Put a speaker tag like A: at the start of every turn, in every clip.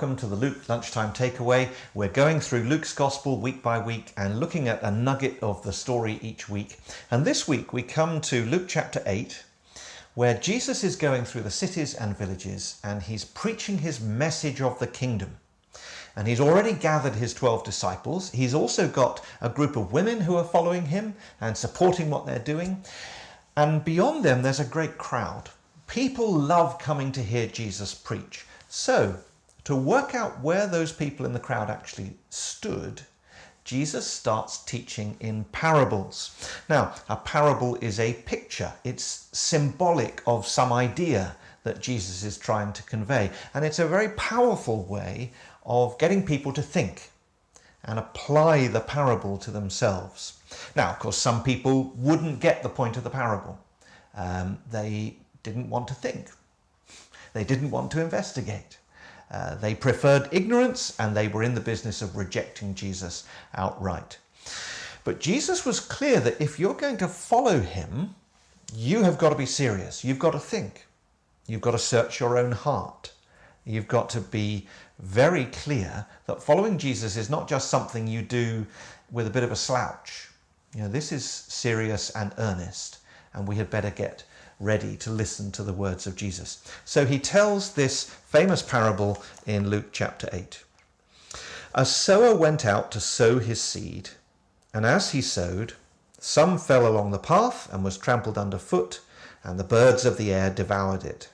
A: welcome to the Luke Lunchtime Takeaway. We're going through Luke's Gospel week by week and looking at a nugget of the story each week. And this week we come to Luke chapter 8, where Jesus is going through the cities and villages and he's preaching his message of the kingdom. And he's already gathered his 12 disciples. He's also got a group of women who are following him and supporting what they're doing. And beyond them, there's a great crowd. People love coming to hear Jesus preach. So, to work out where those people in the crowd actually stood, Jesus starts teaching in parables. Now, a parable is a picture. It's symbolic of some idea that Jesus is trying to convey. And it's a very powerful way of getting people to think and apply the parable to themselves. Now, of course, some people wouldn't get the point of the parable. They didn't want to think. They didn't want to investigate. They preferred ignorance and they were in the business of rejecting Jesus outright. But Jesus was clear that if you're going to follow him, you have got to be serious. You've got to think. You've got to search your own heart. You've got to be very clear that following Jesus is not just something you do with a bit of a slouch. You know, this is serious and earnest, and we had better get ready to listen to the words of Jesus. So he tells this famous parable in Luke chapter 8. A sower went out to sow his seed, and as he sowed, some fell along the path and was trampled underfoot, and the birds of the air devoured it.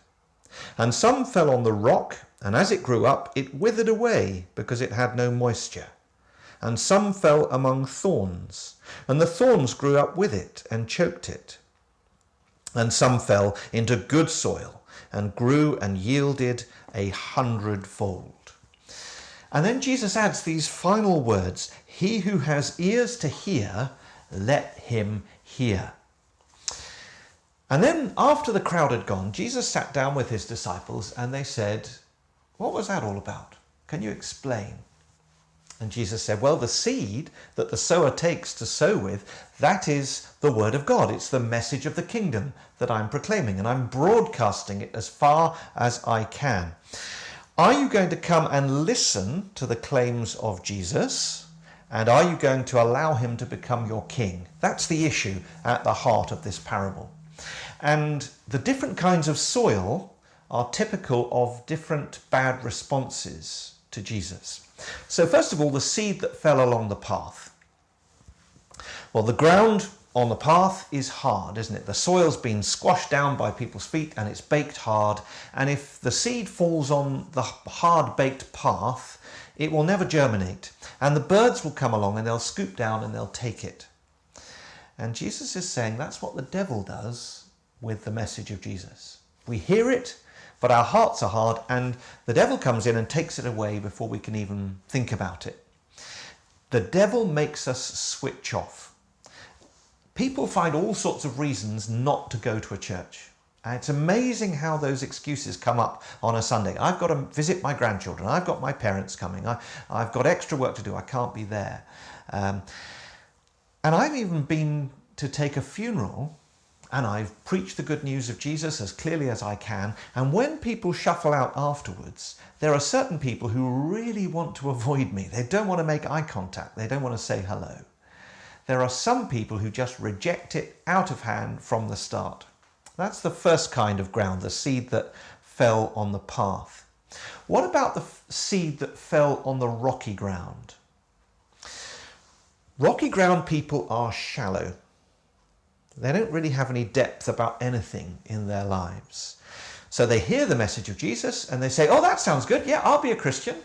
A: And some fell on the rock, and as it grew up, it withered away because it had no moisture. And some fell among thorns, and the thorns grew up with it and choked it. And some fell into good soil and grew and yielded 100-fold. And then Jesus adds these final words, "He who has ears to hear, let him hear." And then after the crowd had gone, Jesus sat down with his disciples and they said, "What was that all about? Can you explain?" And Jesus said, well, the seed that the sower takes to sow with, that is the word of God. It's the message of the kingdom that I'm proclaiming, and I'm broadcasting it as far as I can. Are you going to come and listen to the claims of Jesus? And are you going to allow him to become your king? That's the issue at the heart of this parable. And the different kinds of soil are typical of different bad responses to Jesus. So first of all, the seed that fell along the path. Well, the ground on the path is hard, isn't it? The soil's been squashed down by people's feet and it's baked hard. And if the seed falls on the hard-baked path, it will never germinate. And the birds will come along and they'll scoop down and they'll take it. And Jesus is saying that's what the devil does with the message of Jesus. We hear it, but our hearts are hard, and the devil comes in and takes it away before we can even think about it. The devil makes us switch off. People find all sorts of reasons not to go to a church. And it's amazing how those excuses come up on a Sunday. I've got to visit my grandchildren. I've got my parents coming. I've got extra work to do. I can't be there. And I've even been to take a funeral, and I've preached the good news of Jesus as clearly as I can. And when people shuffle out afterwards, there are certain people who really want to avoid me. They don't want to make eye contact. They don't want to say hello. There are some people who just reject it out of hand from the start. That's the first kind of ground, the seed that fell on the path. What about the seed that fell on the rocky ground? Rocky ground people are shallow. They don't really have any depth about anything in their lives. So they hear the message of Jesus and they say, oh, that sounds good. Yeah, I'll be a Christian.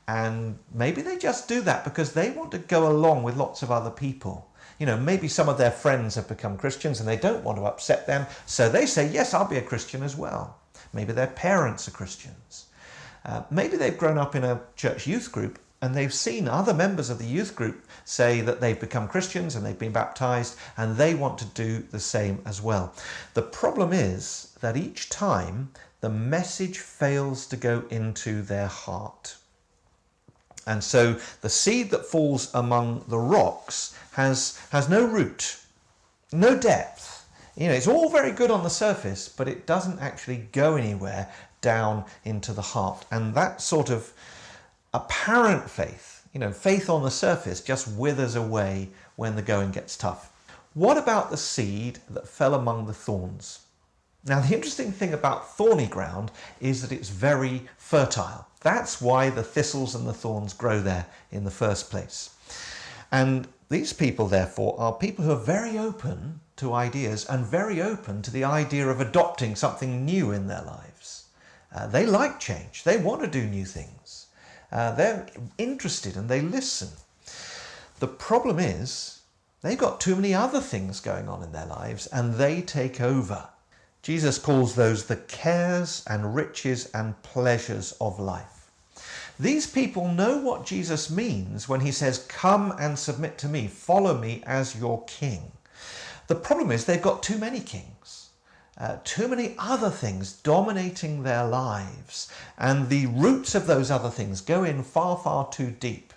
A: And maybe they just do that because they want to go along with lots of other people. You know, maybe some of their friends have become Christians and they don't want to upset them. So they say, yes, I'll be a Christian as well. Maybe their parents are Christians. Maybe they've grown up in a church youth group and they've seen other members of the youth group say that they've become Christians and they've been baptized, and they want to do the same as well. The problem is that each time the message fails to go into their heart. And so the seed that falls among the rocks has no root, no depth. You know, it's all very good on the surface, but it doesn't actually go anywhere down into the heart. And that sort of apparent faith, faith on the surface, just withers away when the going gets tough. What about the seed that fell among the thorns? Now, the interesting thing about thorny ground is that it's very fertile. That's why the thistles and the thorns grow there in the first place. And these people, therefore, are people who are very open to ideas and very open to the idea of adopting something new in their lives. They like change. They want to do new things. They're interested and they listen. The problem is they've got too many other things going on in their lives and they take over. Jesus calls those the cares and riches and pleasures of life. These people know what Jesus means when he says, "Come and submit to me, follow me as your king." The problem is they've got too many kings, too many other things dominating their lives, and the roots of those other things go in far, far too deep.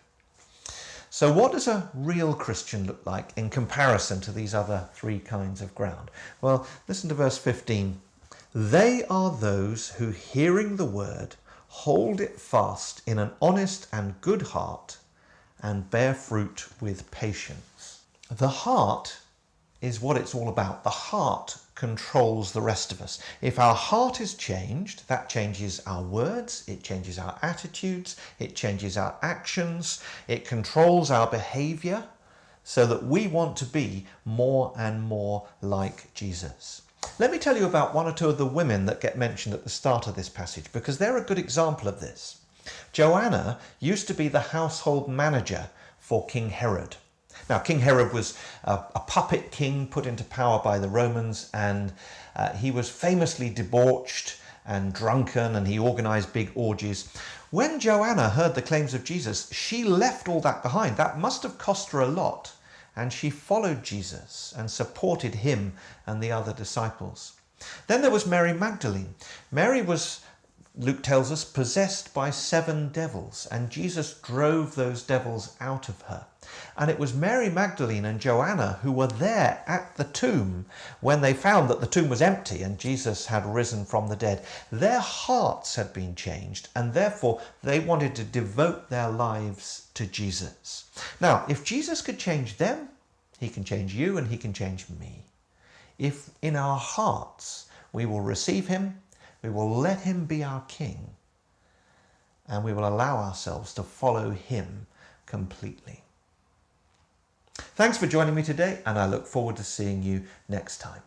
A: So what does a real Christian look like in comparison to these other three kinds of ground? Well, listen to verse 15. They are those who, hearing the word, hold it fast in an honest and good heart and bear fruit with patience. The heart is what it's all about. The heart controls the rest of us. If our heart is changed, that changes our words, it changes our attitudes, it changes our actions, it controls our behavior so that we want to be more and more like Jesus. Let me tell you about one or two of the women that get mentioned at the start of this passage, because they're a good example of this. Joanna used to be the household manager for King Herod. Now, King Herod was a puppet king put into power by the Romans, and he was famously debauched and drunken, and he organized big orgies. When Joanna heard the claims of Jesus, she left all that behind. That must have cost her a lot, and she followed Jesus and supported him and the other disciples. Then there was Mary Magdalene. Mary was, Luke tells us, possessed by 7 devils, and Jesus drove those devils out of her. And it was Mary Magdalene and Joanna who were there at the tomb when they found that the tomb was empty and Jesus had risen from the dead. Their hearts had been changed, and therefore they wanted to devote their lives to Jesus. Now, if Jesus could change them, he can change you and he can change me. If in our hearts we will receive him, we will let him be our king, and we will allow ourselves to follow him completely. Thanks for joining me today, and I look forward to seeing you next time.